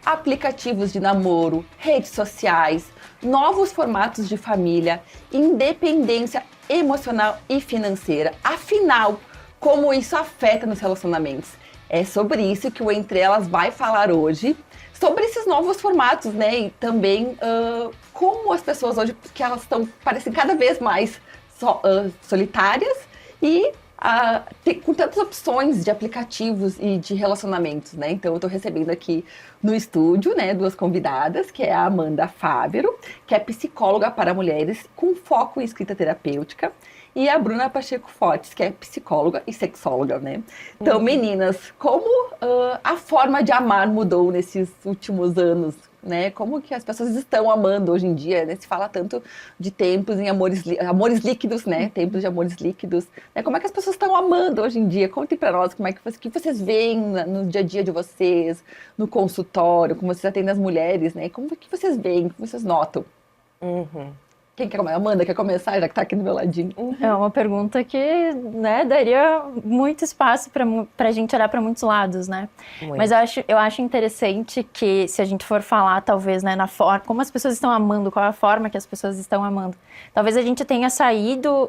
aplicativos de namoro, redes sociais, novos formatos de família, independência emocional e financeira. Afinal, como isso afeta nos relacionamentos? É sobre isso que o Entre Elas vai falar hoje, sobre esses novos formatos, né? E também como as pessoas hoje, que elas estão, parecem cada vez mais solitárias e com tantas opções de aplicativos e de relacionamentos, né? Então eu tô recebendo aqui no estúdio, né, duas convidadas, que é a Amanda Fávero, que é psicóloga para mulheres com foco em escrita terapêutica, e a Bruna Pacheco Fortes, que é psicóloga e sexóloga, né? Então, meninas, como a forma de amar mudou nesses últimos anos, né? Como que as pessoas estão amando hoje em dia, né? Se fala tanto de tempos em amores líquidos, né? Tempos de amores líquidos. Né? Como é que as pessoas estão amando hoje em dia? Contem pra nós como é que vocês veem no dia a dia de vocês, no consultório, como vocês atendem as mulheres, né? Como que vocês veem, como vocês notam? Quem quer começar? Amanda quer começar, já que tá aqui do meu ladinho. É uma pergunta que, né, daria muito espaço para a gente olhar para muitos lados, né? Muito. Mas eu acho interessante que, se a gente for falar, talvez, né, na forma, como as pessoas estão amando, qual é a forma que as pessoas estão amando. Talvez a gente tenha saído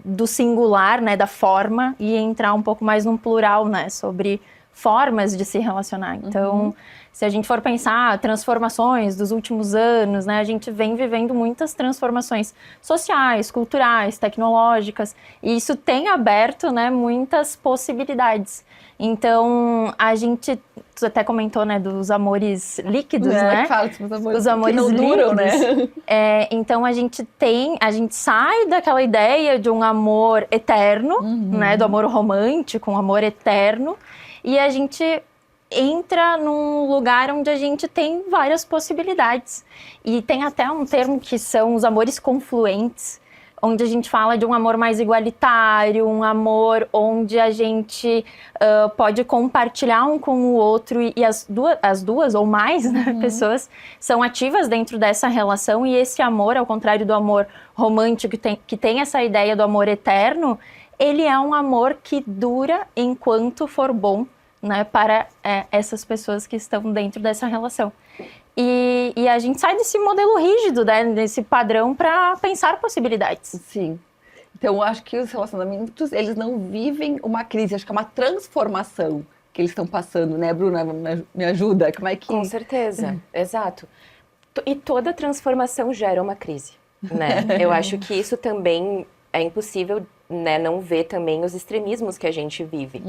do singular, né, da forma, e entrar um pouco mais num plural, né, sobre formas de se relacionar. Então, se a gente for pensar transformações dos últimos anos, né, a gente vem vivendo muitas transformações sociais, culturais, tecnológicas, e isso tem aberto, né, muitas possibilidades. Então, a gente, tu até comentou, né, dos amores líquidos, né? Fala, os amores que não duram, líquidos, né? Então, a gente sai daquela ideia de um amor eterno, né, do amor romântico, um amor eterno, e a gente entra num lugar onde a gente tem várias possibilidades. E tem até um termo que são os amores confluentes, onde a gente fala de um amor mais igualitário, um amor onde a gente pode compartilhar um com o outro, e as duas ou mais, né, pessoas são ativas dentro dessa relação, e esse amor, ao contrário do amor romântico, que tem essa ideia do amor eterno, ele é um amor que dura enquanto for bom, né, para essas pessoas que estão dentro dessa relação. E a gente sai desse modelo rígido, né, desse padrão, para pensar possibilidades. Sim. Então, eu acho que os relacionamentos, eles não vivem uma crise, acho que é uma transformação que eles estão passando, né, Bruna? Me ajuda? Como é que... Com certeza, exato. E toda transformação gera uma crise, né? Eu acho que isso também é impossível, né, não ver também os extremismos que a gente vive,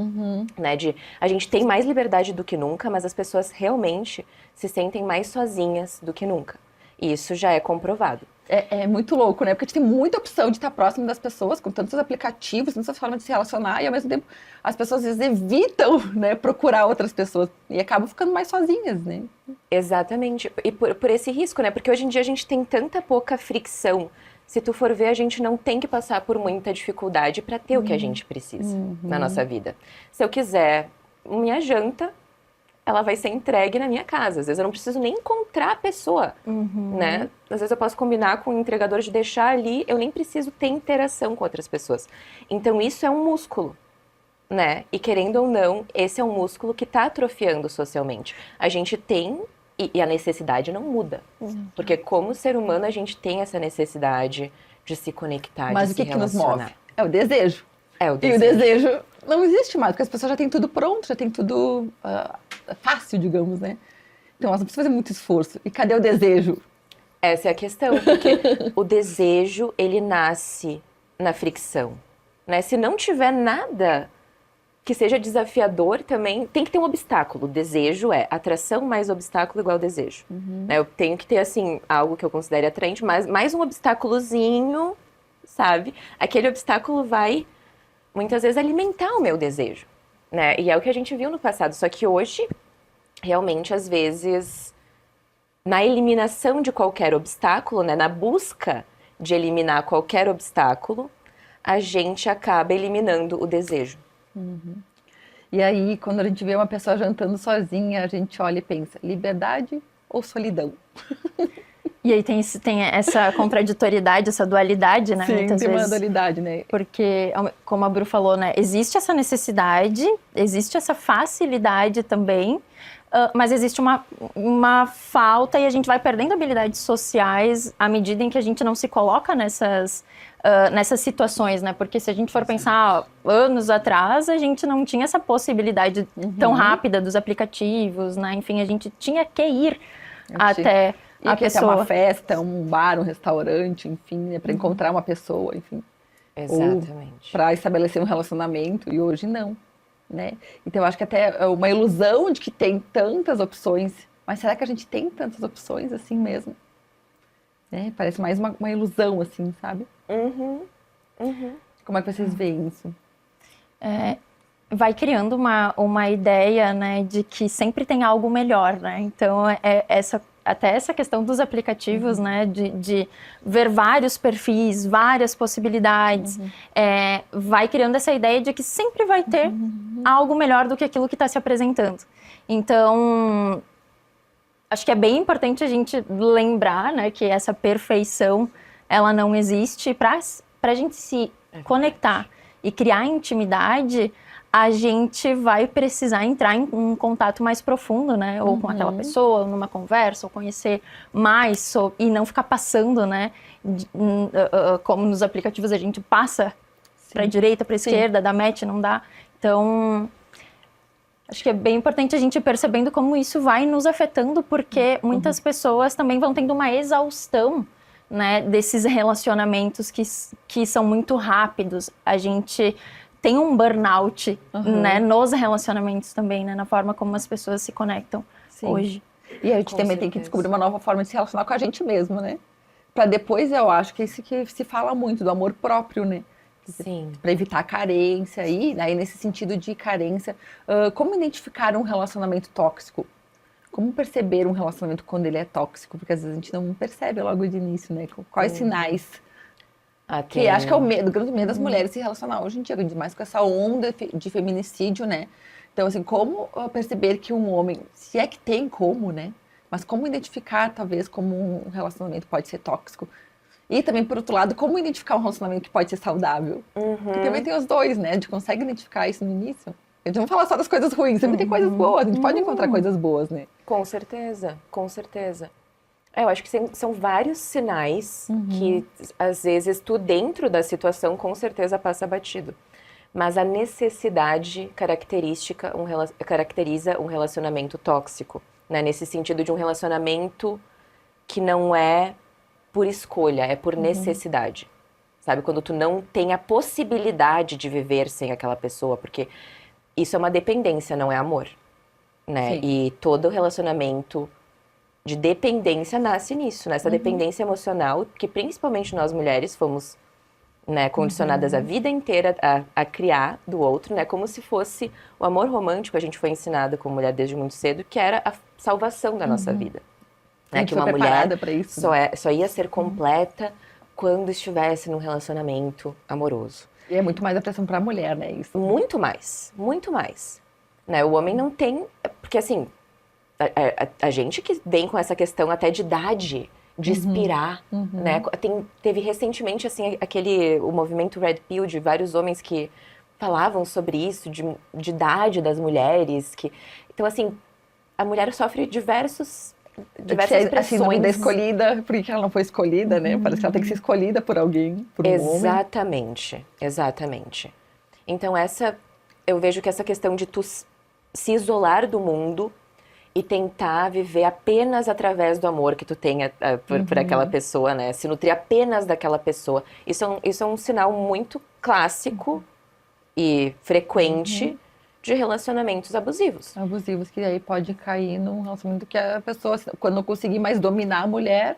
né, a gente tem mais liberdade do que nunca, mas as pessoas realmente se sentem mais sozinhas do que nunca. E isso já é comprovado. É muito louco, né? Porque a gente tem muita opção de estar próximo das pessoas, com tantos aplicativos, tantas formas de se relacionar, e ao mesmo tempo as pessoas às vezes evitam, né, procurar outras pessoas e acabam ficando mais sozinhas, né? Exatamente. E por esse risco, né? Porque hoje em dia a gente tem tanta pouca fricção. Se tu for ver, a gente não tem que passar por muita dificuldade para ter o que a gente precisa na nossa vida. Se eu quiser minha janta, ela vai ser entregue na minha casa. Às vezes eu não preciso nem encontrar a pessoa, né? Às vezes eu posso combinar com o entregador de deixar ali, eu nem preciso ter interação com outras pessoas. Então isso é um músculo, né? E querendo ou não, esse é um músculo que está atrofiando socialmente. A gente tem... E a necessidade não muda. Porque como ser humano a gente tem essa necessidade de se conectar, mas de se relacionar. Mas o que nos move? É o desejo. É o desejo. E o desejo não existe mais, porque as pessoas já têm tudo pronto, já têm tudo fácil, digamos, né? Então elas não precisam fazer muito esforço. E cadê o desejo? Essa é a questão, porque o desejo, ele nasce na fricção, né? Se não tiver nada que seja desafiador também, tem que ter um obstáculo. O desejo é atração mais obstáculo igual desejo. Né? Eu tenho que ter, assim, algo que eu considere atraente, mas mais um obstáculozinho, sabe? Aquele obstáculo vai, muitas vezes, alimentar o meu desejo, né? E é o que a gente viu no passado. Só que hoje, realmente, às vezes, na eliminação de qualquer obstáculo, né? Na busca de eliminar qualquer obstáculo, a gente acaba eliminando o desejo. E aí, quando a gente vê uma pessoa jantando sozinha, a gente olha e pensa, liberdade ou solidão? E aí tem essa contraditoriedade, essa dualidade, né? Sim, muitas tem vezes. Uma dualidade, né? Porque, como a Bru falou, né? Existe essa necessidade, existe essa facilidade também, mas existe uma falta e a gente vai perdendo habilidades sociais à medida em que a gente não se coloca nessas situações, né? Porque se a gente for pensar anos atrás, a gente não tinha essa possibilidade tão rápida dos aplicativos, né? Enfim, a gente tinha que ir até a pessoa. Uma festa, um bar, um restaurante, enfim, né? Para encontrar uma pessoa, enfim. Exatamente. Para estabelecer um relacionamento, e hoje não. Né? Então eu acho que até é uma ilusão de que tem tantas opções, mas será que a gente tem tantas opções assim mesmo? Né? Parece mais uma ilusão assim, sabe? Como é que vocês veem isso? Vai criando uma ideia, né, de que sempre tem algo melhor, né? Então até essa questão dos aplicativos, né, de ver vários perfis, várias possibilidades, vai criando essa ideia de que sempre vai ter algo melhor do que aquilo que está se apresentando. Então, acho que é bem importante a gente lembrar, né, que essa perfeição, ela não existe. Para a gente se conectar e criar intimidade, a gente vai precisar entrar em um contato mais profundo, né? Ou com aquela pessoa, ou numa conversa, ou conhecer mais, e não ficar passando, né? Como nos aplicativos a gente passa para a direita, para a esquerda, dá match, não dá. Então, acho que é bem importante a gente ir percebendo como isso vai nos afetando, porque muitas pessoas também vão tendo uma exaustão, né? Desses relacionamentos que são muito rápidos. A gente tem um burnout, né, nos relacionamentos também, né, na forma como as pessoas se conectam hoje. E a gente também tem que descobrir uma nova forma de se relacionar com a gente mesmo, né? Para depois, eu acho que é isso que se fala muito, do amor próprio, né? Sim. Para evitar a carência. E aí, nesse sentido de carência, como identificar um relacionamento tóxico? Como perceber um relacionamento quando ele é tóxico? Porque às vezes a gente não percebe logo de início, né? Quais sinais? Que acho que é o grande medo das mulheres se relacionar hoje em dia, mais com essa onda de feminicídio, né? Então, assim, como perceber que um homem, se é que tem como, né? Mas como identificar, talvez, como um relacionamento pode ser tóxico? E também, por outro lado, como identificar um relacionamento que pode ser saudável? Porque também tem os dois, né? A gente consegue identificar isso no início. A gente não fala só das coisas ruins, sempre tem coisas boas, a gente pode encontrar coisas boas, né? Com certeza, com certeza. Eu acho que são vários sinais que, às vezes, tu dentro da situação, com certeza, passa batido. Mas a necessidade caracteriza um relacionamento tóxico, né? Nesse sentido de um relacionamento que não é por escolha, é por necessidade. Sabe? Quando tu não tem a possibilidade de viver sem aquela pessoa, porque isso é uma dependência, não é amor, né? Sim. E todo relacionamento de dependência nasce nisso, nessa dependência emocional, que principalmente nós mulheres fomos, né, condicionadas a vida inteira a criar do outro, né, como se fosse o amor romântico. A gente foi ensinada como mulher desde muito cedo, que era a salvação da nossa vida. Né, que uma mulher pra isso, só ia ser completa quando estivesse num relacionamento amoroso. E é muito mais a pressão pra mulher, né? Isso. Muito mais, muito mais. Né, o homem não tem, porque assim, a gente que vem com essa questão até de idade, de expirar, né? Teve recentemente, assim, o movimento Red Pill, de vários homens que falavam sobre isso, de idade das mulheres. Então, assim, a mulher sofre diversas pressões. A síndrome da escolhida, porque ela não foi escolhida, né? Parece que ela tem que ser escolhida por alguém, por um homem. Exatamente, exatamente. Então, eu vejo que essa questão de tu se isolar do mundo e tentar viver apenas através do amor que tu tenha por aquela pessoa, né? Se nutrir apenas daquela pessoa. Isso é um sinal muito clássico e frequente de relacionamentos abusivos. Abusivos, que aí pode cair num relacionamento que a pessoa, quando não conseguir mais dominar a mulher...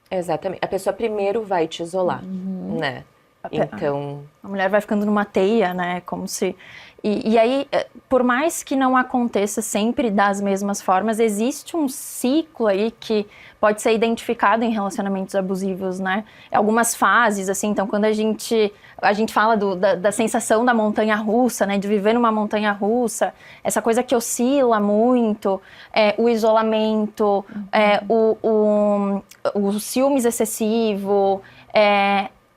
Exatamente. A pessoa primeiro vai te isolar, né? Então... A mulher vai ficando numa teia, né? Como se... E aí, por mais que não aconteça sempre das mesmas formas, existe um ciclo aí que pode ser identificado em relacionamentos abusivos, né? Algumas fases, assim, então quando a gente fala da sensação da montanha-russa, né? De viver numa montanha-russa, essa coisa que oscila muito, o isolamento, o ciúmes excessivo,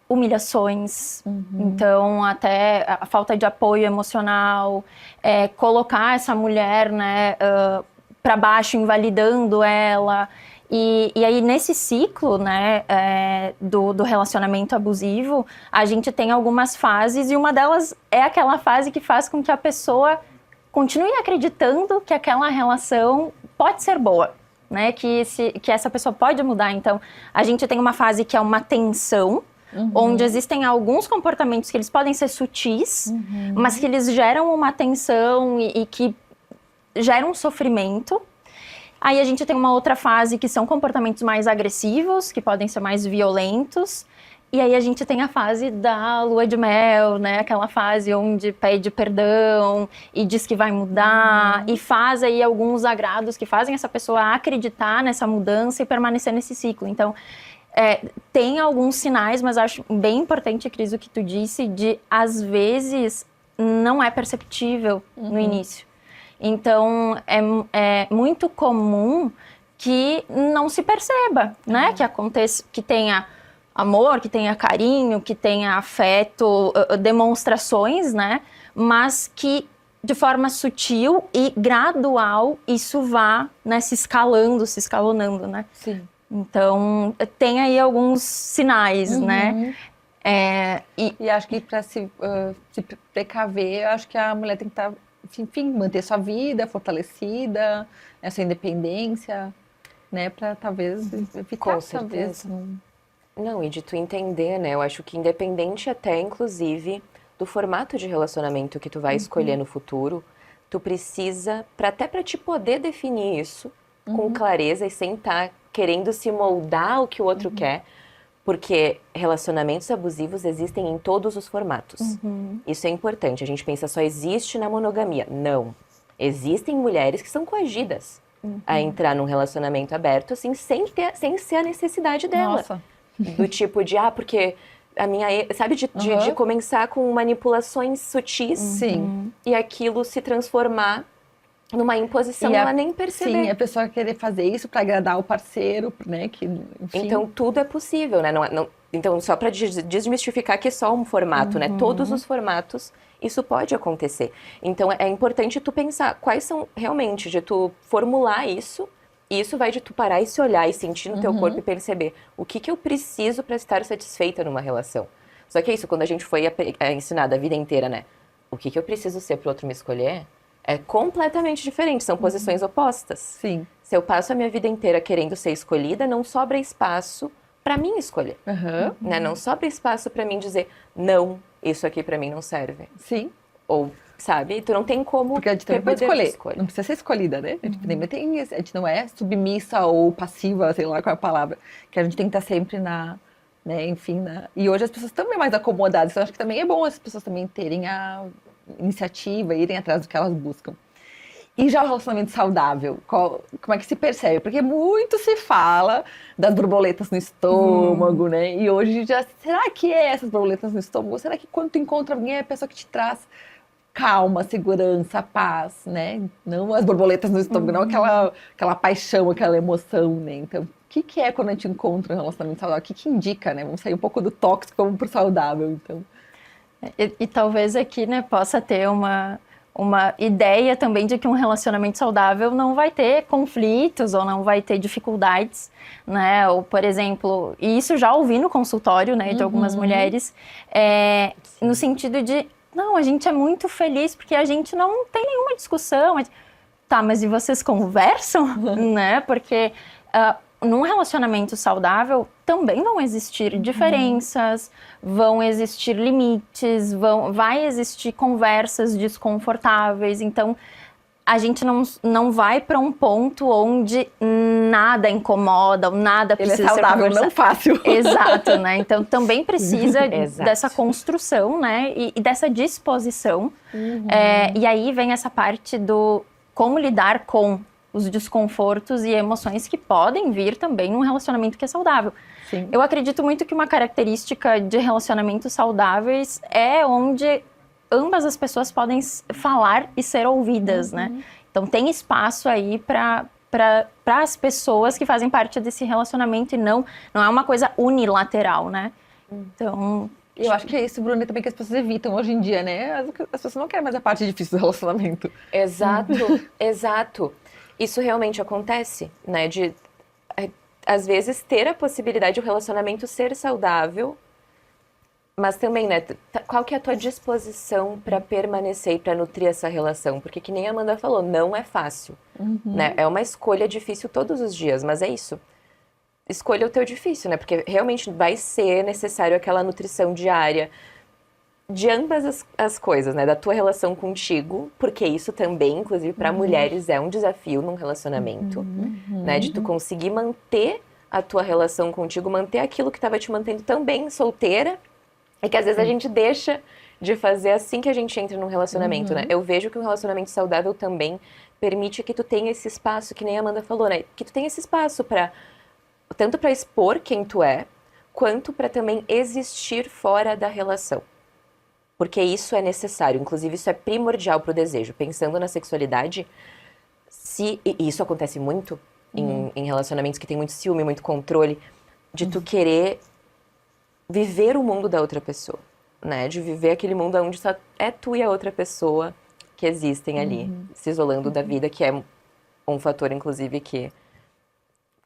humilhações, então até a falta de apoio emocional, colocar essa mulher, né, para baixo, invalidando ela. E aí, nesse ciclo, né, do relacionamento abusivo, a gente tem algumas fases, e uma delas é aquela fase que faz com que a pessoa continue acreditando que aquela relação pode ser boa, né, que essa pessoa pode mudar. Então, a gente tem uma fase que é uma tensão, onde existem alguns comportamentos que eles podem ser sutis, mas que eles geram uma tensão e que geram um sofrimento. Aí a gente tem uma outra fase que são comportamentos mais agressivos, que podem ser mais violentos. E aí a gente tem a fase da lua de mel, né? Aquela fase onde pede perdão e diz que vai mudar. E faz aí alguns agrados que fazem essa pessoa acreditar nessa mudança e permanecer nesse ciclo. Então, tem alguns sinais, mas acho bem importante, Cris, o que tu disse, de às vezes não é perceptível no início. Então, é muito comum que não se perceba, né? Que aconteça, que tenha amor, que tenha carinho, que tenha afeto, demonstrações, né? Mas que de forma sutil e gradual isso vá, né, se escalonando, né? Sim. Então, tem aí alguns sinais, né? E acho que para se precaver, eu acho que a mulher tem que estar, enfim, manter sua vida fortalecida, essa independência, né, para talvez evitar. Com certeza. Não, e de tu entender, né, eu acho que independente até, inclusive, do formato de relacionamento que tu vai escolher no futuro, tu precisa, até para te poder definir isso com clareza e sem estar querendo se moldar ao que o outro quer, porque relacionamentos abusivos existem em todos os formatos. Isso é importante. A gente pensa só existe na monogamia. Não. Existem mulheres que são coagidas a entrar num relacionamento aberto, assim, sem ser a necessidade dela. Nossa. Do tipo de, porque a minha... Sabe, de começar com manipulações sutis. Sim. E aquilo se transformar numa imposição, ela nem perceber. Sim, a pessoa querer fazer isso para agradar o parceiro, né? Que, enfim. Então, tudo é possível, né? Então, só para desmistificar que é só um formato, né? Todos os formatos, isso pode acontecer. Então, é importante tu pensar quais são, realmente, de tu formular isso, e isso vai de tu parar e se olhar e sentir no teu corpo e perceber o que eu preciso para estar satisfeita numa relação. Só que é isso, quando a gente foi ensinada a vida inteira, né? O que eu preciso ser pro outro me escolher... É completamente diferente, são posições opostas. Sim. Se eu passo a minha vida inteira querendo ser escolhida, não sobra espaço para mim escolher. Né? Não sobra espaço para mim dizer, não, isso aqui para mim não serve. Sim. Ou, sabe, tu não tem como... Porque a gente também pode escolher, não precisa ser escolhida, né? A gente não é submissa ou passiva, sei lá qual é a palavra, que a gente tem que estar sempre né, enfim, e hoje as pessoas estão mais acomodadas, então acho que também é bom as pessoas também terem a iniciativa, irem atrás do que elas buscam. E já o relacionamento saudável, como é que se percebe? Porque muito se fala das borboletas no estômago, né? E hoje será que é essas borboletas no estômago? Será que quando tu encontra alguém é a pessoa que te traz calma, segurança, paz, né? Não as borboletas no estômago, não aquela paixão, aquela emoção, né? Então, o que é quando a gente encontra um relacionamento saudável? O que indica, né? Vamos sair um pouco do tóxico, vamos pro saudável, então. E talvez aqui, né, possa ter uma ideia também de que um relacionamento saudável não vai ter conflitos ou não vai ter dificuldades, né? Ou, por exemplo, e isso já ouvi no consultório, né, de algumas mulheres, no sentido de, não, a gente é muito feliz porque a gente não tem nenhuma discussão. Tá, mas e vocês conversam, né? Porque num relacionamento saudável também vão existir diferenças, vão existir limites, vai existir conversas desconfortáveis. Então, a gente não vai para um ponto onde nada incomoda, ou nada precisa ser conversado. Ele é saudável, não fácil. Exato, né? Então, também precisa dessa construção, né? E dessa disposição. E aí vem essa parte do como lidar com os desconfortos e emoções que podem vir também num relacionamento que é saudável. Sim. Eu acredito muito que uma característica de relacionamentos saudáveis é onde ambas as pessoas podem falar e ser ouvidas, né? Então tem espaço aí para as pessoas que fazem parte desse relacionamento e não é uma coisa unilateral, né? Então... Eu acho que é isso, Bruna, também que as pessoas evitam hoje em dia, né? As pessoas não querem mais a parte difícil do relacionamento. Exato, exato. isso realmente acontece, né? De, às vezes, ter a possibilidade de o relacionamento ser saudável, mas também, né? Qual que é a tua disposição para permanecer e para nutrir essa relação? Porque, que nem a Amanda falou, não é fácil, né? É uma escolha difícil todos os dias, mas é isso. Escolha o teu difícil, né? Porque realmente vai ser necessário aquela nutrição diária de ambas as coisas, né? Da tua relação contigo, porque isso também, inclusive, para mulheres é um desafio num relacionamento, né? De tu conseguir manter a tua relação contigo, manter aquilo que estava te mantendo tão bem solteira, e que às vezes a gente deixa de fazer assim que a gente entra num relacionamento, né? Eu vejo que um relacionamento saudável também permite que tu tenha esse espaço, que nem a Amanda falou, né? Que tu tenha esse espaço para tanto para expor quem tu é, quanto para também existir fora da relação. Porque isso é necessário, inclusive isso é primordial para o desejo. Pensando na sexualidade, e isso acontece muito em relacionamentos que tem muito ciúme, muito controle, de tu querer viver o mundo da outra pessoa, né? De viver aquele mundo onde só é tu e a outra pessoa que existem ali, se isolando da vida, que é um fator, inclusive, que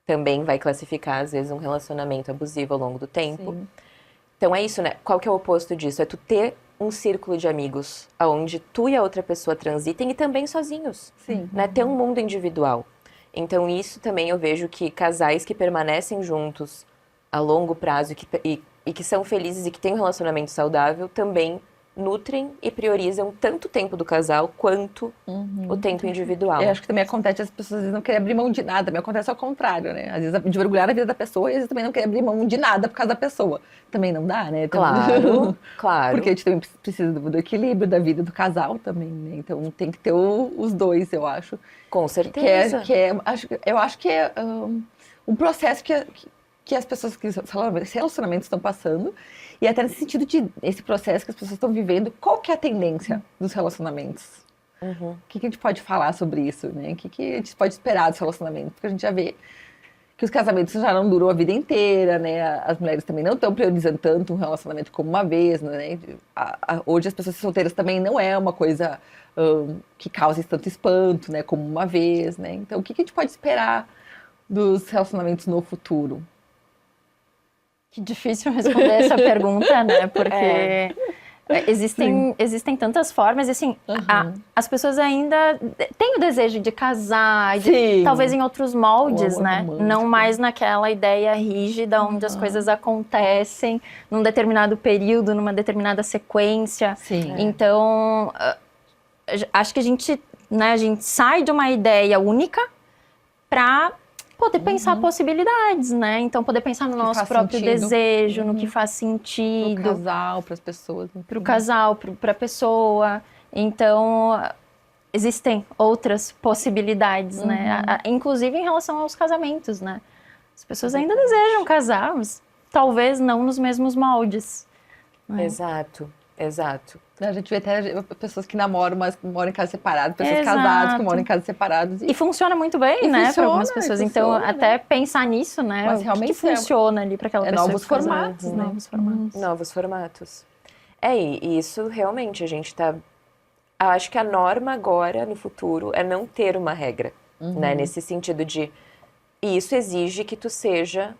também vai classificar, às vezes, um relacionamento abusivo ao longo do tempo. Sim. Então é isso, né? Qual que é o oposto disso? É tu ter um círculo de amigos onde tu e a outra pessoa transitem e também sozinhos. Sim. Né? Ter um mundo individual. Então isso também eu vejo que casais que permanecem juntos a longo prazo e que são felizes e que têm um relacionamento saudável também nutrem e priorizam tanto o tempo do casal quanto o tempo individual. Eu acho que também acontece as pessoas às vezes não querem abrir mão de nada, também acontece ao contrário, né? Às vezes de mergulhar na vida da pessoa e às vezes também não quer abrir mão de nada por causa da pessoa. Também não dá, né? Claro, claro. Porque a gente também precisa do equilíbrio da vida do casal também, né? Então tem que ter os dois, eu acho. Com certeza. Eu acho que é um processo que as pessoas que relacionamentos estão passando, e até nesse sentido de esse processo que as pessoas estão vivendo, qual que é a tendência dos relacionamentos? O que a gente pode falar sobre isso, né? O que a gente pode esperar dos relacionamentos? Porque a gente já vê que os casamentos já não duram a vida inteira, né? As mulheres também não estão priorizando tanto um relacionamento como uma vez, né? Hoje as pessoas solteiras também não é uma coisa que cause tanto espanto, né? Como uma vez, né? Então, o que a gente pode esperar dos relacionamentos no futuro? Que difícil responder essa pergunta, né? Porque existem tantas formas, e assim, as pessoas ainda têm o desejo de casar, talvez em outros moldes, né? Não mais naquela ideia rígida onde as coisas acontecem num determinado período, numa determinada sequência. Então, acho que a gente sai de uma ideia única para poder pensar possibilidades, né? Então, poder pensar no nosso próprio desejo, no que faz sentido. Pro casal, para as pessoas. Pro casal, pra pessoa. Então, existem outras possibilidades, né? Inclusive em relação aos casamentos, né? As pessoas ainda desejam casar, mas talvez não nos mesmos moldes. Né? Exato. A gente vê até pessoas que namoram, mas moram em casa separada, pessoas casadas que moram em casa separadas. E funciona muito bem, né, para algumas pessoas. Então, até pensar nisso, né, mas realmente que funciona ali para aquela pessoa. Novos formatos, né? Novos formatos. E isso realmente a gente tá... Eu acho que a norma agora, no futuro, é não ter uma regra, né, nesse sentido de... E isso exige que tu seja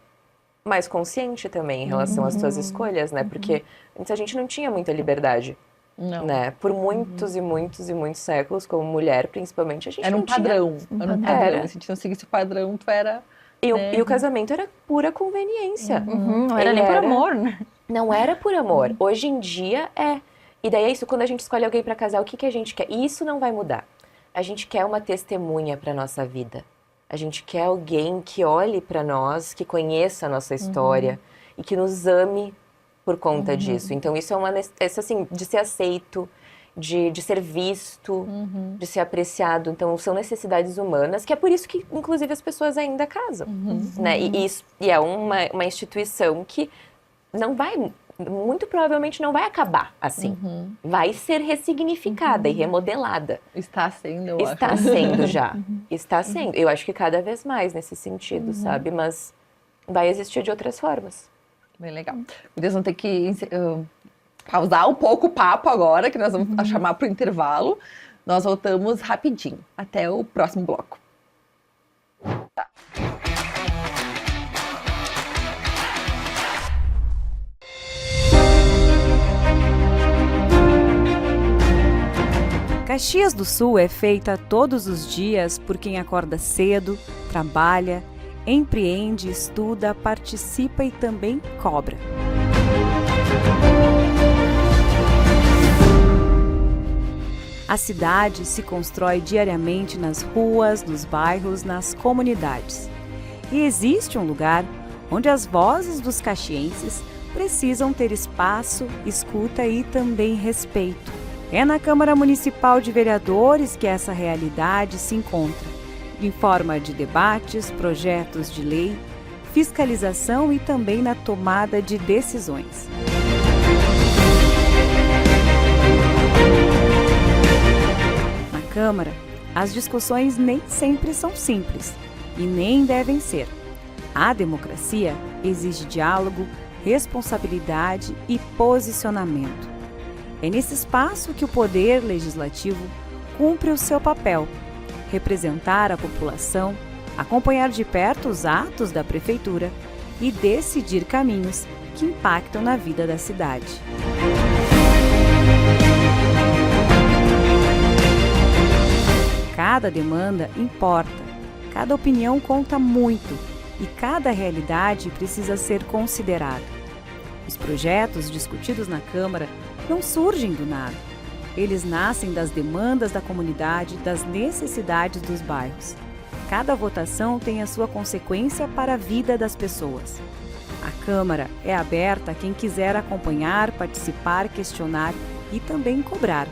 mais consciente também em relação às tuas escolhas, né, porque antes a gente não tinha muita liberdade. Não. Né? Por muitos e muitos e muitos séculos, como mulher, principalmente, a gente era não um padrão. tinha... Era um padrão. Se a gente não seguisse o padrão, tu era... E o casamento era pura conveniência. Não era nem por amor, né? Não era por amor. Hoje em dia é. E daí é isso, quando a gente escolhe alguém para casar, o que a gente quer? E isso não vai mudar. A gente quer uma testemunha para nossa vida. A gente quer alguém que olhe para nós, que conheça a nossa história e que nos ame por conta disso. Então, isso é uma assim, de ser aceito, de ser visto, de ser apreciado. Então, são necessidades humanas, que é por isso que, inclusive, as pessoas ainda casam. Né? E é uma instituição que não vai, muito provavelmente não vai acabar assim. Vai ser ressignificada e remodelada. Está sendo, eu acho. Está sendo já. Está sendo. Eu acho que cada vez mais nesse sentido, sabe? Mas vai existir de outras formas. Bem legal. Vocês vão ter que pausar um pouco o papo agora, que nós vamos chamar para o intervalo. Nós voltamos rapidinho. Até o próximo bloco. Caxias do Sul é feita todos os dias por quem acorda cedo, trabalha, empreende, estuda, participa e também cobra. A cidade se constrói diariamente nas ruas, nos bairros, nas comunidades. E existe um lugar onde as vozes dos caxienses precisam ter espaço, escuta e também respeito. É na Câmara Municipal de Vereadores que essa realidade se encontra, em forma de debates, projetos de lei, fiscalização e também na tomada de decisões. Na Câmara, as discussões nem sempre são simples e nem devem ser. A democracia exige diálogo, responsabilidade e posicionamento. É nesse espaço que o Poder Legislativo cumpre o seu papel: representar a população, acompanhar de perto os atos da Prefeitura e decidir caminhos que impactam na vida da cidade. Cada demanda importa, cada opinião conta muito e cada realidade precisa ser considerada. Os projetos discutidos na Câmara não surgem do nada. Eles nascem das demandas da comunidade, das necessidades dos bairros. Cada votação tem a sua consequência para a vida das pessoas. A Câmara é aberta a quem quiser acompanhar, participar, questionar e também cobrar.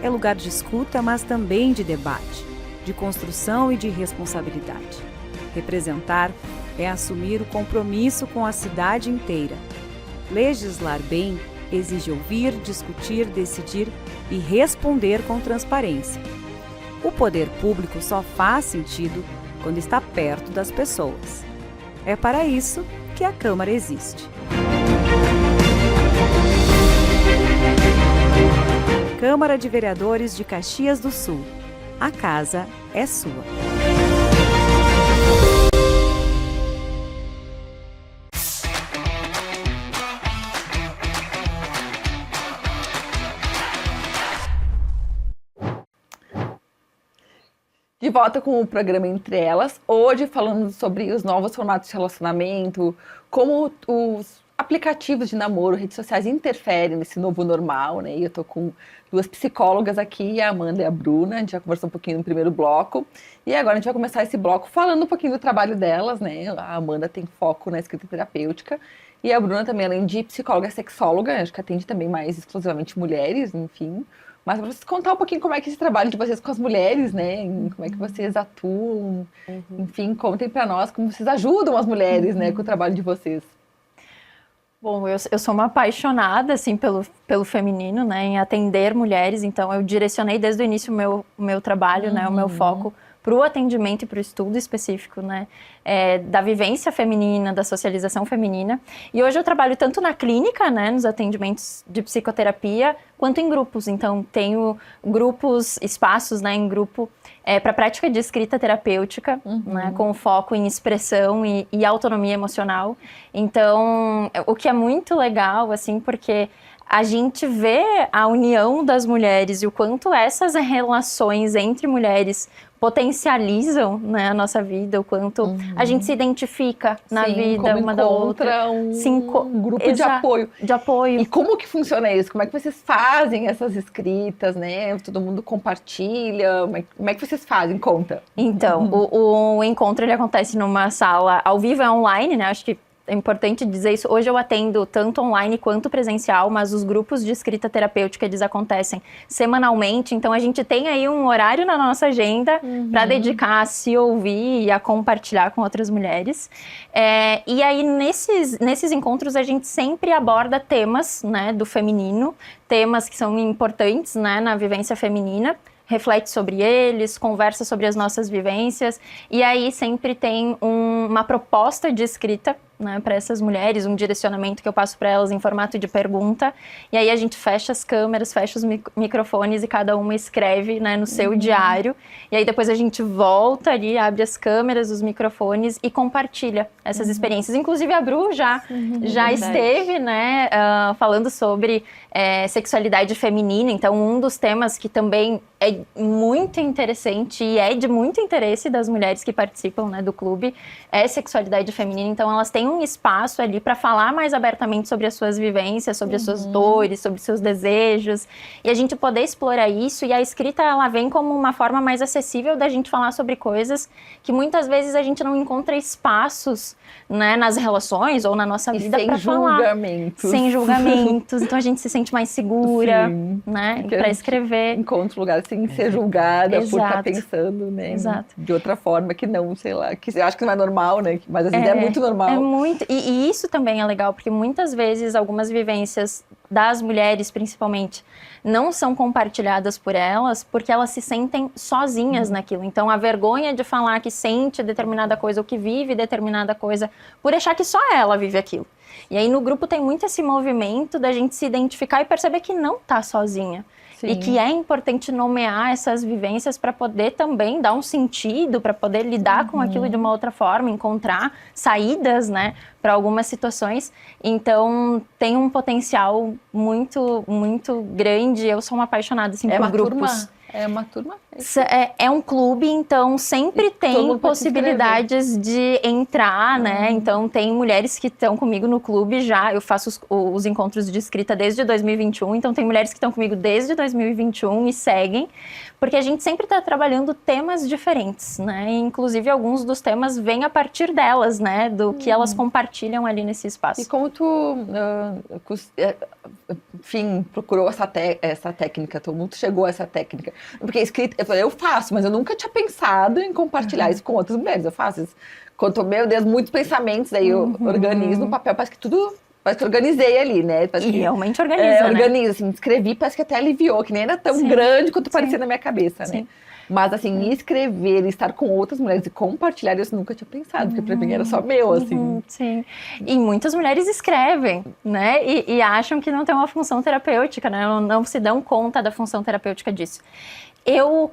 É lugar de escuta, mas também de debate, de construção e de responsabilidade. Representar é assumir o compromisso com a cidade inteira. Legislar bem exige ouvir, discutir, decidir e responder com transparência. O poder público só faz sentido quando está perto das pessoas. É para isso que a Câmara existe. Câmara de Vereadores de Caxias do Sul. A casa é sua. De volta com o programa Entre Elas, hoje falando sobre os novos formatos de relacionamento, como os aplicativos de namoro, redes sociais interferem nesse novo normal, né? E eu tô com duas psicólogas aqui, a Amanda e a Bruna. A gente já conversou um pouquinho no primeiro bloco. E agora a gente vai começar esse bloco falando um pouquinho do trabalho delas, né? A Amanda tem foco na escrita terapêutica. E a Bruna também, além de psicóloga, é sexóloga. Acho que atende também mais exclusivamente mulheres, enfim. Mas para vocês contar um pouquinho como é que é esse trabalho de vocês com as mulheres, né? Como é que vocês atuam. Enfim, contem para nós como vocês ajudam as mulheres, né? Com o trabalho de vocês. Bom, eu sou uma apaixonada, assim, pelo feminino, né, em atender mulheres, então eu direcionei desde o início o meu trabalho, né, o meu foco para o atendimento e para o estudo específico, né, da vivência feminina, da socialização feminina. E hoje eu trabalho tanto na clínica, né, nos atendimentos de psicoterapia, quanto em grupos. Então, tenho grupos, espaços, né, em grupo, para prática de escrita terapêutica, né, com foco em expressão e autonomia emocional. Então, o que é muito legal, assim, porque a gente vê a união das mulheres e o quanto essas relações entre mulheres potencializam, né, a nossa vida, o quanto a gente se identifica na vida uma da outra. Um grupo de apoio. De apoio. E como que funciona isso? Como é que vocês fazem essas escritas, né? Todo mundo compartilha? Como é que vocês fazem? Conta. Então, o encontro ele acontece numa sala ao vivo, é online, né? Acho que é importante dizer isso. Hoje eu atendo tanto online quanto presencial, mas os grupos de escrita terapêutica, eles acontecem semanalmente. Então, a gente tem aí um horário na nossa agenda para dedicar a se ouvir e a compartilhar com outras mulheres. E aí, nesses encontros, a gente sempre aborda temas, né, do feminino, temas que são importantes, né, na vivência feminina. Reflete sobre eles, conversa sobre as nossas vivências, e aí sempre tem uma proposta de escrita né, para essas mulheres, um direcionamento que eu passo para elas em formato de pergunta, e aí a gente fecha as câmeras, fecha os microfones e cada uma escreve, né, no seu diário, e aí depois a gente volta ali, abre as câmeras, os microfones e compartilha essas experiências. Inclusive a Bru já esteve, né, falando sobre sexualidade feminina, então um dos temas que também é muito interessante e é de muito interesse das mulheres que participam, né, do clube, é sexualidade feminina, então elas têm um espaço ali para falar mais abertamente sobre as suas vivências, sobre as suas dores, sobre os seus desejos, e a gente poder explorar isso, e a escrita ela vem como uma forma mais acessível da gente falar sobre coisas que muitas vezes a gente não encontra espaços, né, nas relações ou na nossa vida para falar. Sem julgamentos. Então a gente se sente mais segura, né, para escrever. Encontra um lugar sem ser julgada por estar Exato. pensando, né, Exato. de outra forma que não, sei lá, que eu acho que não é normal, né, mas às vezes é muito normal. É muito, e isso também é legal, porque muitas vezes algumas vivências das mulheres, principalmente, não são compartilhadas por elas, porque elas se sentem sozinhas naquilo. Então, a vergonha de falar que sente determinada coisa ou que vive determinada coisa, por achar que só ela vive aquilo. E aí, no grupo, tem muito esse movimento da gente se identificar e perceber que não tá sozinha. Sim. E que é importante nomear essas vivências para poder também dar um sentido, para poder lidar com aquilo de uma outra forma, encontrar saídas, né, para algumas situações. Então, tem um potencial muito, muito grande. Eu sou uma apaixonada, assim, por grupos. É uma turma? É um clube, então sempre todo tem mundo pode se possibilidades de entrar, né? Então tem mulheres que estão comigo no clube já. Eu faço os encontros de escrita desde 2021, então tem mulheres que estão comigo desde 2021 e seguem, porque a gente sempre está trabalhando temas diferentes, né? E, inclusive alguns dos temas vêm a partir delas, né? Do que elas compartilham ali nesse espaço. E como tu, enfim, procurou essa técnica, todo mundo chegou a essa técnica? Porque escrita, eu faço, mas eu nunca tinha pensado em compartilhar isso com outras mulheres. Eu faço isso. Quando, meu Deus, muitos pensamentos, aí eu organizo no papel, parece que eu organizei ali, né? E realmente organiza, né? Organiza, assim, escrevi, parece que até aliviou, que nem era tão grande quanto parecia na minha cabeça, né? Sim. Mas, assim, escrever, estar com outras mulheres e compartilhar, isso eu nunca tinha pensado, porque pra mim era só meu, assim. Sim. E muitas mulheres escrevem, né? E acham que não tem uma função terapêutica, né? Não se dão conta da função terapêutica disso. Eu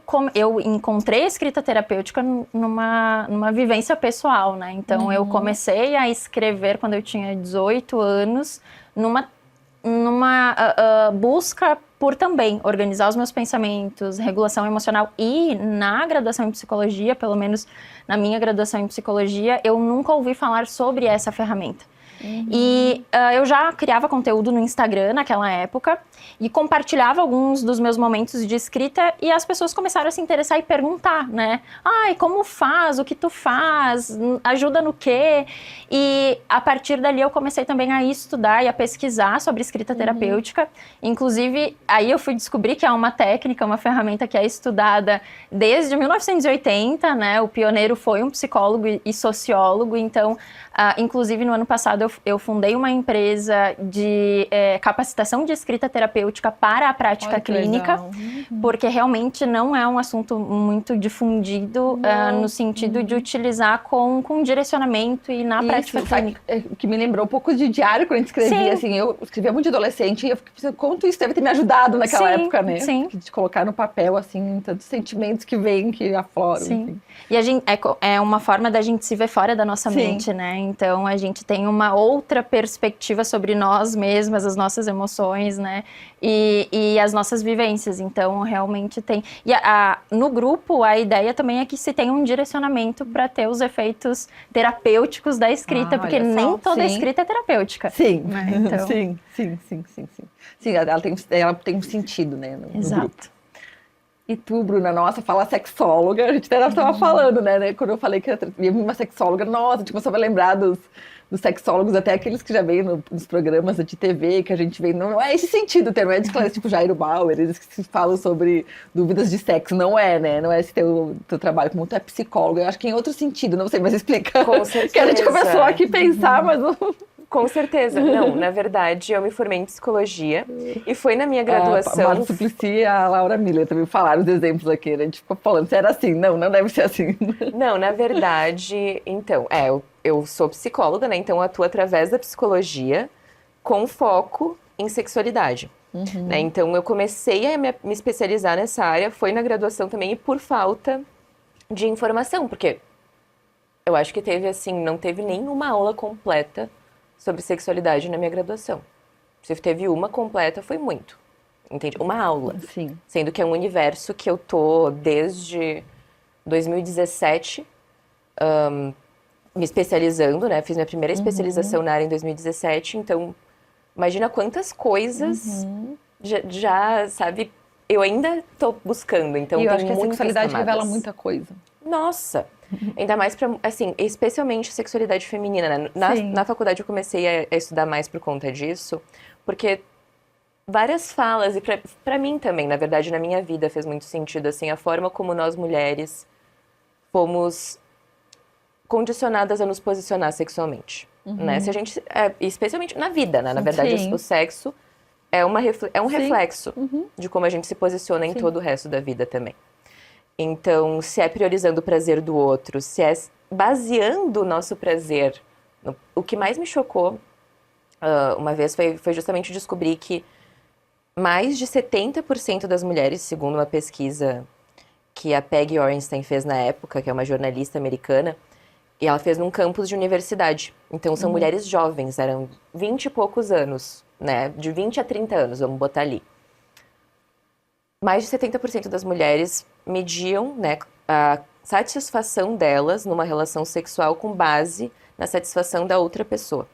encontrei a escrita terapêutica numa vivência pessoal, né? Então, eu comecei a escrever quando eu tinha 18 anos, numa busca por também organizar os meus pensamentos, regulação emocional. E na graduação em psicologia, pelo menos na minha graduação em psicologia, eu nunca ouvi falar sobre essa ferramenta. E eu já criava conteúdo no Instagram naquela época e compartilhava alguns dos meus momentos de escrita e as pessoas começaram a se interessar e perguntar, né? Ai, como faz? O que tu faz? Ajuda no quê? E a partir dali eu comecei também a estudar e a pesquisar sobre escrita terapêutica. Inclusive, aí eu fui descobrir que é uma técnica, uma ferramenta que é estudada desde 1980, né? O pioneiro foi um psicólogo e sociólogo, então... inclusive, no ano passado, eu fundei uma empresa de capacitação de escrita terapêutica para a prática clínica, porque realmente não é um assunto muito difundido no sentido de utilizar com direcionamento e na prática clínica. Que me lembrou um pouco de diário quando a gente escrevia, assim, eu escrevia muito de adolescente e eu fiquei pensando quanto isso deve ter me ajudado naquela época, né? Sim. De colocar no papel, assim, tantos sentimentos que vêm, que afloram. Sim. Enfim. E a gente, é uma forma da gente se ver fora da nossa mente, né? Então, a gente tem uma outra perspectiva sobre nós mesmas, as nossas emoções, né? E as nossas vivências. Então, realmente tem... E no grupo, a ideia também é que se tenha um direcionamento para ter os efeitos terapêuticos da escrita, porque nem toda escrita é terapêutica. Sim, né? Então... sim. Sim, ela tem um sentido, né? No Exato. grupo. E tu, Bruna, nossa, fala sexóloga, a gente até estava falando, né? Quando eu falei que eu ia uma sexóloga, nossa, a gente começou a lembrar dos sexólogos, até aqueles que já vêm nos programas de TV, que a gente vê, não é esse sentido o termo, é tipo Jairo Bauer, eles que falam sobre dúvidas de sexo, não é, né? Não é esse teu trabalho, como tu é psicóloga, eu acho que em outro sentido, não sei, mas explica. Com certeza. Que a gente começou aqui a pensar, mas não... Com certeza. Não, na verdade, eu me formei em psicologia e foi na minha graduação... A Marta Suplicy e a Laura Miller também falaram os exemplos aqui, né? A gente ficou falando, se era assim. Não, não deve ser assim. Não, na verdade, então, eu sou psicóloga, né? Então eu atuo através da psicologia com foco em sexualidade. Né? Então eu comecei a me especializar nessa área, foi na graduação também e por falta de informação, porque eu acho que teve assim, não teve nenhuma aula completa sobre sexualidade na minha graduação. Se teve uma completa, foi muito. Entende? Uma aula. Sim. Sendo que é um universo que eu tô desde 2017 me especializando, né? Fiz minha primeira especialização na área em 2017, então imagina quantas coisas já, sabe, eu ainda tô buscando, então E eu tem acho que a muitas sexualidade camadas. revela muita coisa. Nossa! Ainda mais pra, assim, especialmente a sexualidade feminina, né? Na faculdade eu comecei a estudar mais por conta disso, porque várias falas, e pra mim também, na verdade, na minha vida fez muito sentido, assim, a forma como nós mulheres fomos condicionadas a nos posicionar sexualmente, né? Se a gente, especialmente na vida, né? Na verdade, Sim. o sexo é um reflexo de como a gente se posiciona em todo o resto da vida também. Então, se é priorizando o prazer do outro, se é baseando o nosso prazer. O que mais me chocou uma vez foi justamente descobrir que mais de 70% das mulheres, segundo uma pesquisa que a Peggy Orenstein fez na época, que é uma jornalista americana, e ela fez num campus de universidade. Então, são mulheres jovens, eram 20 e poucos anos, né? De 20 a 30 anos, vamos botar ali. Mais de 70% das mulheres mediam, né, a satisfação delas numa relação sexual com base na satisfação da outra pessoa.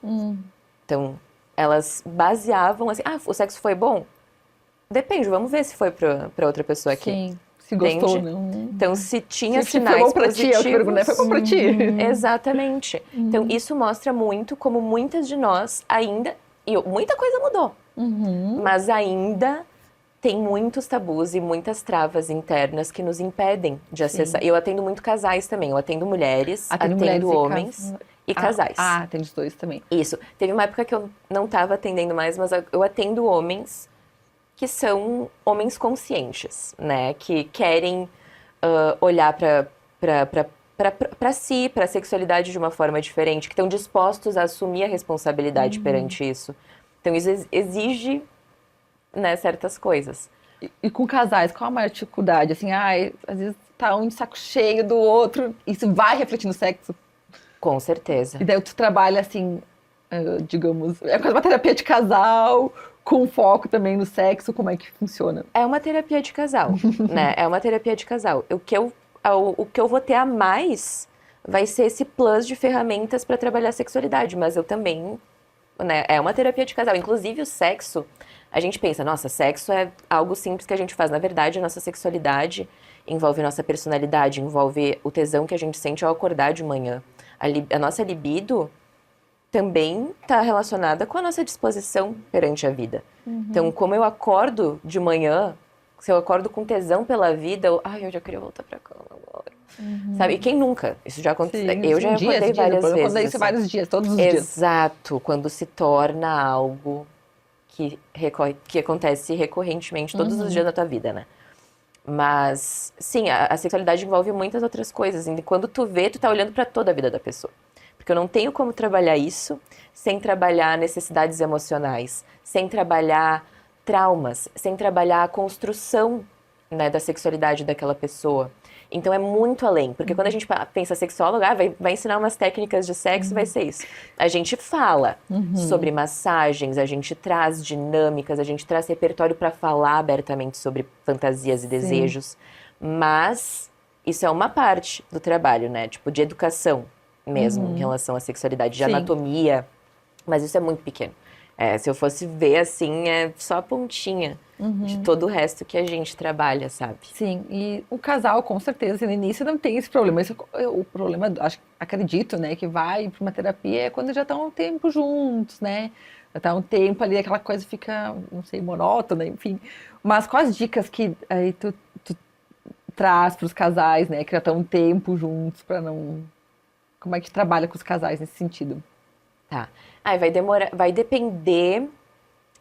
Então, elas baseavam assim, o sexo foi bom? Depende, vamos ver se foi pra outra pessoa aqui. Sim. Se gostou, Entende? não. Então, se tinha Se sinais foi bom pra positivos... ti, é o que eu perguntei, foi bom pra ti. Exatamente. Então, isso mostra muito como muitas de nós ainda... E muita coisa mudou. Mas ainda tem muitos tabus e muitas travas internas que nos impedem de acessar. Eu atendo muito casais também. Eu atendo mulheres, atendo homens e casais. Tem os dois também. Isso. Teve uma época que eu não estava atendendo mais, mas eu atendo homens que são homens conscientes, né? Que querem olhar para si, para a sexualidade de uma forma diferente, que estão dispostos a assumir a responsabilidade perante isso. Então, isso exige, né, certas coisas. E com casais, qual a maior dificuldade? Assim, às vezes tá um de saco cheio do outro, isso vai refletir no sexo? Com certeza. E daí tu trabalha assim, digamos, é quase uma terapia de casal, com foco também no sexo, como é que funciona? É uma terapia de casal, né? É uma terapia de casal. O que eu vou ter a mais vai ser esse plus de ferramentas para trabalhar a sexualidade, mas eu também, né? É uma terapia de casal. Inclusive o sexo, a gente pensa, nossa, sexo é algo simples que a gente faz. Na verdade, a nossa sexualidade envolve a nossa personalidade, envolve o tesão que a gente sente ao acordar de manhã. A nossa libido também está relacionada com a nossa disposição perante a vida. Então, como eu acordo de manhã, se eu acordo com tesão pela vida, eu já queria voltar pra cama agora. Sabe? E quem nunca? Isso já aconteceu. Eu já acordei várias vezes. Eu acordei isso vários dias, todos os dias. Exato. Quando se torna algo que acontece recorrentemente todos os dias da tua vida, né? Mas, sim, a sexualidade envolve muitas outras coisas. E quando tu vê, tu tá olhando pra toda a vida da pessoa. Porque eu não tenho como trabalhar isso sem trabalhar necessidades emocionais, sem trabalhar traumas, sem trabalhar a construção, né, da sexualidade daquela pessoa. Então é muito além, porque quando a gente pensa sexóloga, vai ensinar umas técnicas de sexo, vai ser isso. A gente fala sobre massagens, a gente traz dinâmicas, a gente traz repertório para falar abertamente sobre fantasias e desejos, mas isso é uma parte do trabalho, né, tipo de educação mesmo, em relação à sexualidade, de anatomia, mas isso é muito pequeno. Se eu fosse ver, assim, é só a pontinha de todo o resto que a gente trabalha, sabe? Sim, e o casal, com certeza, assim, no início não tem esse problema. O problema, acredito, né, que vai para uma terapia é quando já estão um tempo juntos, né? Já está um tempo ali, aquela coisa fica, não sei, monótona, enfim. Mas quais dicas que aí tu traz para os casais, né, que já estão um tempo juntos, para não... Como é que trabalha com os casais nesse sentido? Tá. Aí vai demorar, vai depender,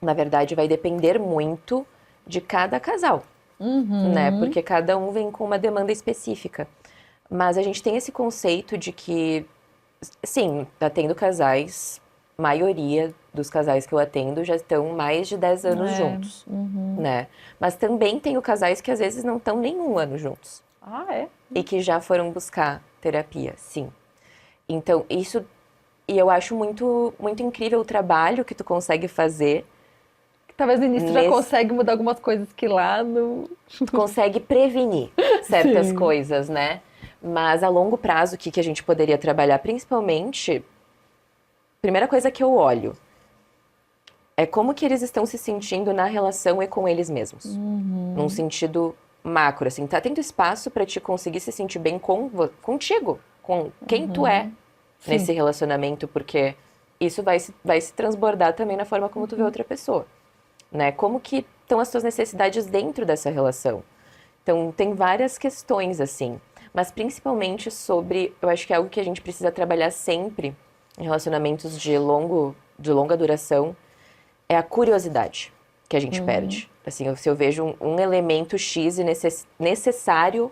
na verdade, vai depender muito de cada casal, né? Porque cada um vem com uma demanda específica. Mas a gente tem esse conceito de que, sim, atendo casais, maioria dos casais que eu atendo já estão mais de 10 anos juntos, né? Mas também tenho casais que às vezes não estão nem um ano juntos. Ah, é? E que já foram buscar terapia, sim. Então, isso... E eu acho muito, muito incrível o trabalho que tu consegue fazer. Talvez no início já Nesse- consegue mudar algumas coisas que lá no... Tu consegue prevenir certas coisas, né? Mas a longo prazo, o que que a gente poderia trabalhar? Principalmente, primeira coisa que eu olho é como que eles estão se sentindo na relação e com eles mesmos. Num sentido macro, assim. Tá tendo espaço para te conseguir se sentir bem contigo, com quem tu é nesse relacionamento, porque isso vai se transbordar também na forma como tu vê outra pessoa, né? Como que estão as tuas necessidades dentro dessa relação? Então, tem várias questões, assim, mas principalmente sobre, eu acho que é algo que a gente precisa trabalhar sempre em relacionamentos de longa duração, é a curiosidade que a gente perde. Assim, se eu vejo um elemento X necessário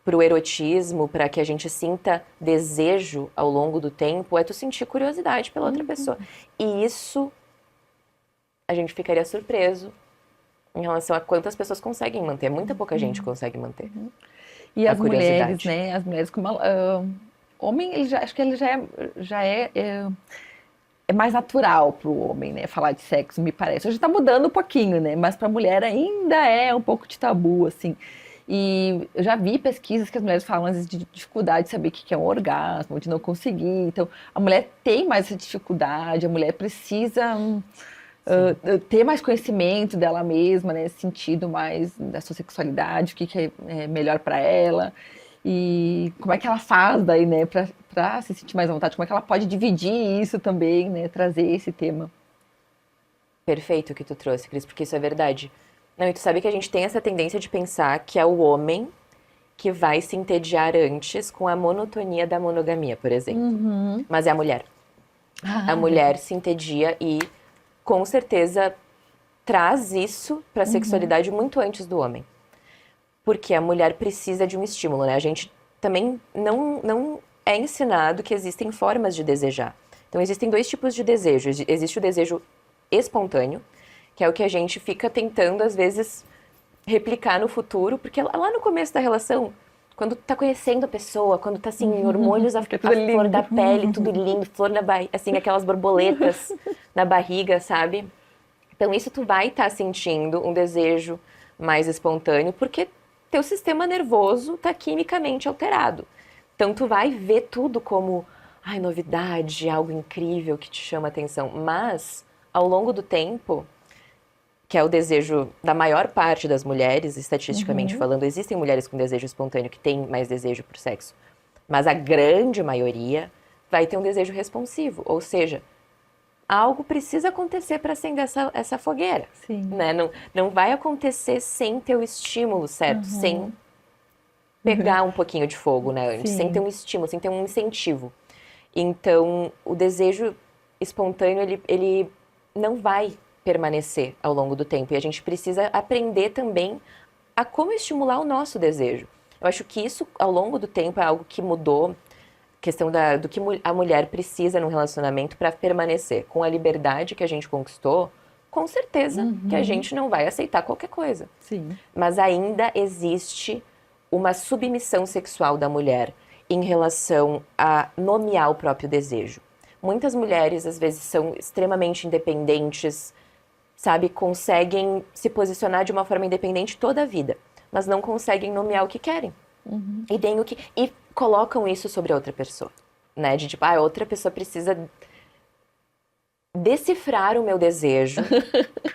para o erotismo, para que a gente sinta desejo ao longo do tempo, é tu sentir curiosidade pela outra pessoa. E isso a gente ficaria surpreso em relação a quantas pessoas conseguem manter. Muita pouca gente consegue manter. E A as mulheres, curiosidade. né? As mulheres com homem, acho que ele é mais natural para o homem, né? Falar de sexo, me parece. Hoje está mudando um pouquinho, né? Mas para a mulher ainda é um pouco de tabu, assim. E eu já vi pesquisas que as mulheres falam, às vezes, de dificuldade de saber o que é um orgasmo, de não conseguir. Então, a mulher tem mais essa dificuldade, a mulher precisa ter mais conhecimento dela mesma, né? Esse sentido mais da sua sexualidade, o que é melhor para ela. E como é que ela faz daí, né? Para se sentir mais à vontade, como é que ela pode dividir isso também, né? Trazer esse tema. Perfeito o que tu trouxe, Cris, porque isso é verdade. Não, e tu sabe que a gente tem essa tendência de pensar que é o homem que vai se entediar antes com a monotonia da monogamia, por exemplo. Mas é a mulher. A mulher se entedia e, com certeza, traz isso para a sexualidade muito antes do homem. Porque a mulher precisa de um estímulo, né? A gente também não é ensinado que existem formas de desejar. Então, existem dois tipos de desejo. Existe o desejo espontâneo, que é o que a gente fica tentando, às vezes, replicar no futuro, porque lá no começo da relação, quando tá conhecendo a pessoa, quando tá, assim, hormônios a flor da pele, tudo lindo, flor na barriga, assim, aquelas borboletas na barriga, sabe? Então, isso tu vai estar sentindo um desejo mais espontâneo, porque teu sistema nervoso tá quimicamente alterado. Então, tu vai ver tudo como, ai, novidade, algo incrível que te chama atenção. Mas, ao longo do tempo, que é o desejo da maior parte das mulheres, estatisticamente falando, existem mulheres com desejo espontâneo que têm mais desejo por sexo, mas a grande maioria vai ter um desejo responsivo, ou seja, algo precisa acontecer para acender essa fogueira, né? Não vai acontecer sem ter o estímulo certo, sem pegar um pouquinho de fogo, né? Antes, sem ter um estímulo, sem ter um incentivo. Então, o desejo espontâneo, ele não vai permanecer ao longo do tempo. E a gente precisa aprender também a como estimular o nosso desejo. Eu acho que isso, ao longo do tempo, é algo que mudou. Questão do que a mulher precisa num relacionamento para permanecer. Com a liberdade que a gente conquistou, com certeza que a gente não vai aceitar qualquer coisa. Sim. Mas ainda existe uma submissão sexual da mulher em relação a nomear o próprio desejo. Muitas mulheres, às vezes, são extremamente independentes, sabe? Conseguem se posicionar de uma forma independente toda a vida, mas não conseguem nomear o que querem. E colocam isso sobre a outra pessoa, né? De tipo, a outra pessoa precisa decifrar o meu desejo,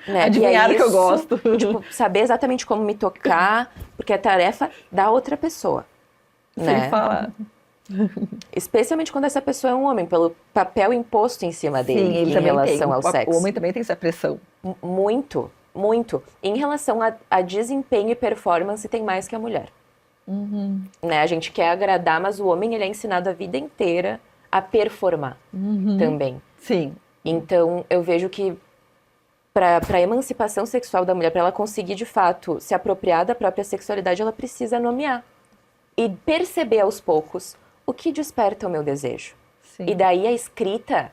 né? Adivinhar o que eu gosto. Tipo, saber exatamente como me tocar, porque é tarefa da outra pessoa, né? Sem falar. Especialmente quando essa pessoa é um homem, pelo papel imposto em cima dele ele em também relação ao O sexo. homem também tem essa pressão. Muito, muito. Em relação a desempenho e performance, tem mais que a mulher. Né? A gente quer agradar, mas o homem ele é ensinado a vida inteira a performar também. Sim. Então, eu vejo que para a emancipação sexual da mulher, para ela conseguir, de fato, se apropriar da própria sexualidade, ela precisa nomear. E perceber aos poucos o que desperta o meu desejo. Sim. E daí a escrita,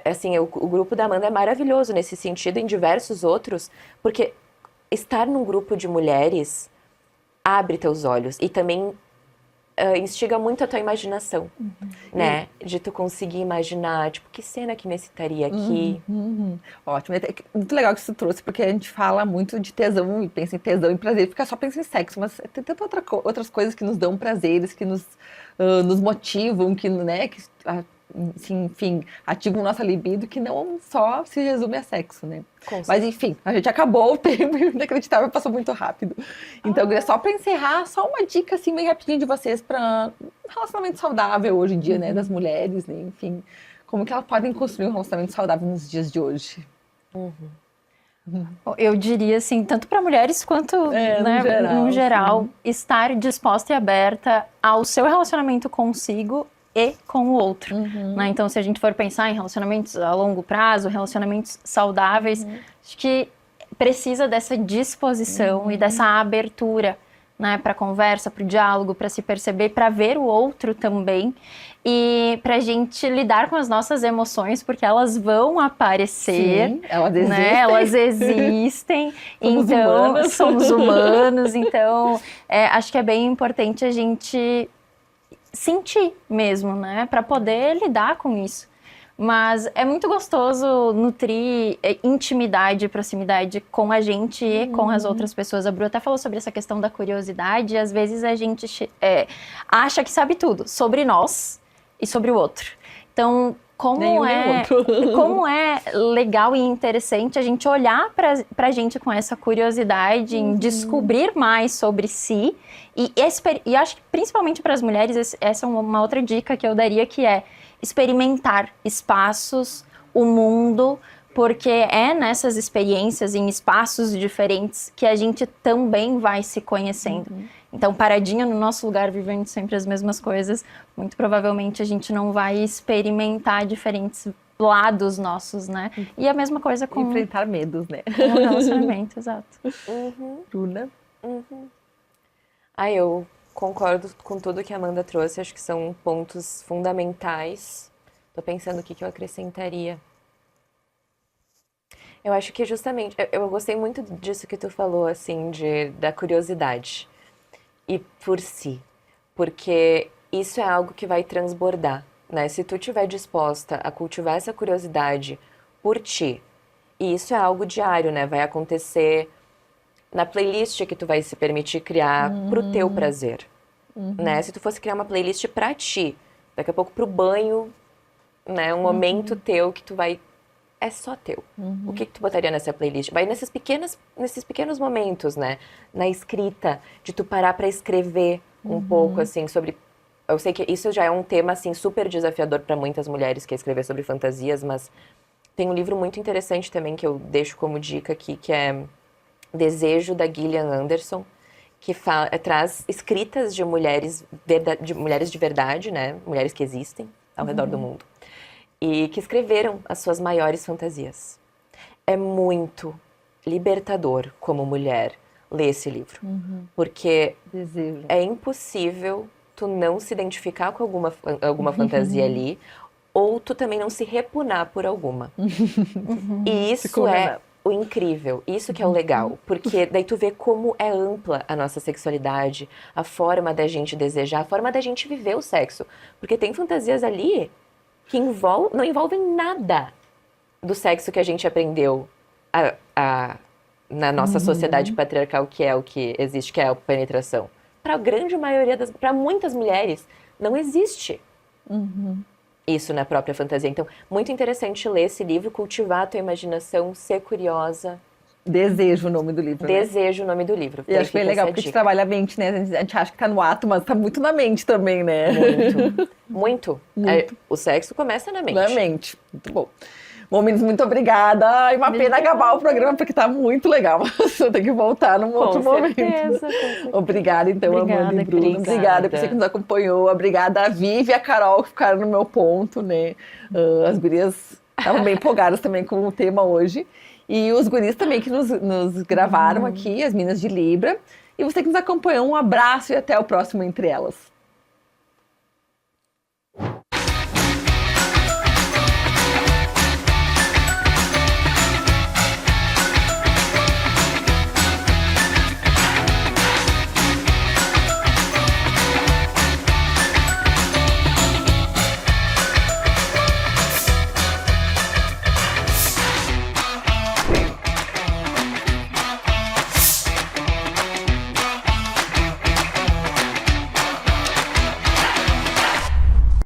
assim, o grupo da Amanda é maravilhoso nesse sentido, em diversos outros, porque estar num grupo de mulheres abre teus olhos e também instiga muito a tua imaginação, né? De tu conseguir imaginar, tipo, que cena que necessitaria aqui. Ótimo. É muito legal que você trouxe, porque a gente fala muito de tesão e pensa em tesão e prazer, fica só pensa em sexo, mas tem tantas outras coisas que nos dão prazeres, que nos motivam, que, né, que, enfim, ativam nossa libido, que não só se resume a sexo, né? Mas enfim, a gente acabou o tempo, inacreditável, passou muito rápido. Então, só para encerrar, só uma dica assim bem rapidinho de vocês para relacionamento saudável hoje em dia, né, das mulheres, né? Enfim, como que elas podem construir um relacionamento saudável nos dias de hoje? Eu diria assim, tanto para mulheres quanto né, no geral, estar disposta e aberta ao seu relacionamento consigo e com o outro, né? Então, se a gente for pensar em relacionamentos a longo prazo, relacionamentos saudáveis, acho que precisa dessa disposição e dessa abertura, né, para conversa, para o diálogo, para se perceber, para ver o outro também e para a gente lidar com as nossas emoções, porque elas vão aparecer. Sim, elas existem. Né? Elas existem. Então, somos humanos. Então, acho que é bem importante a gente sentir mesmo, né? Para poder lidar com isso. Mas é muito gostoso nutrir intimidade e proximidade com a gente e com as outras pessoas. A Bru até falou sobre essa questão da curiosidade. E às vezes a gente acha que sabe tudo sobre nós e sobre o outro. Então, como é legal e interessante a gente olhar pra gente com essa curiosidade em descobrir mais sobre si. E acho que principalmente para as mulheres, essa é uma outra dica que eu daria, que é experimentar espaços, o mundo, porque é nessas experiências, em espaços diferentes, que a gente também vai se conhecendo. Então, paradinha no nosso lugar, vivendo sempre as mesmas coisas, muito provavelmente a gente não vai experimentar diferentes lados nossos, né? E a mesma coisa com... Enfrentar medos, né? Com o relacionamento, exato. Bruna? Eu concordo com tudo que a Amanda trouxe, acho que são pontos fundamentais. Tô pensando o que eu acrescentaria. Eu acho que justamente, eu gostei muito disso que tu falou, assim, da curiosidade. E por si, porque isso é algo que vai transbordar, né? Se tu estiver disposta a cultivar essa curiosidade por ti, e isso é algo diário, né? Vai acontecer na playlist que tu vai se permitir criar pro teu prazer, né? Se tu fosse criar uma playlist pra ti, daqui a pouco pro banho, né? Um momento teu que tu vai... É só teu. O que tu botaria nessa playlist? Vai nesses pequenos momentos, né? Na escrita, de tu parar pra escrever um pouco, assim, sobre... Eu sei que isso já é um tema, assim, super desafiador pra muitas mulheres, que é escrever sobre fantasias, mas tem um livro muito interessante também, que eu deixo como dica aqui, que é Desejo, da Gillian Anderson, que traz escritas de mulheres de verdade, né? Mulheres que existem ao redor do mundo. E que escreveram as suas maiores fantasias. É muito libertador, como mulher, ler esse livro. Porque é impossível tu não se identificar com alguma fantasia ali, ou tu também não se repunar por alguma. E isso é o incrível, isso que é o legal. Porque daí tu vê como é ampla a nossa sexualidade, a forma da gente desejar, a forma da gente viver o sexo. Porque tem fantasias ali que não envolvem nada do sexo que a gente aprendeu na nossa sociedade patriarcal, que é o que existe, que é a penetração. Para a grande maioria para muitas mulheres, não existe isso na própria fantasia. Então, muito interessante ler esse livro, cultivar a tua imaginação, ser curiosa. Desejo o nome do livro, Desejo o nome do livro. E acho bem legal, porque a gente trabalha a mente, né? A gente acha que tá no ato, mas tá muito na mente também, né? Muito. O sexo começa na mente. Na mente. Muito bom. Bom, meninas, muito obrigada. Ai, uma pena acabar o programa, porque tá muito legal. Eu tenho que voltar num outro momento. Com certeza. Obrigada, então, Obrigada, Amanda e Bruno. Cris. Obrigada por você que nos acompanhou. Obrigada a Vivi e a Carol, que ficaram no meu ponto, né? As gurias estavam bem empolgadas também com o tema hoje. E os guris também que nos gravaram aqui, as meninas de Libra. E você que nos acompanhou, um abraço e até o próximo Entre Elas.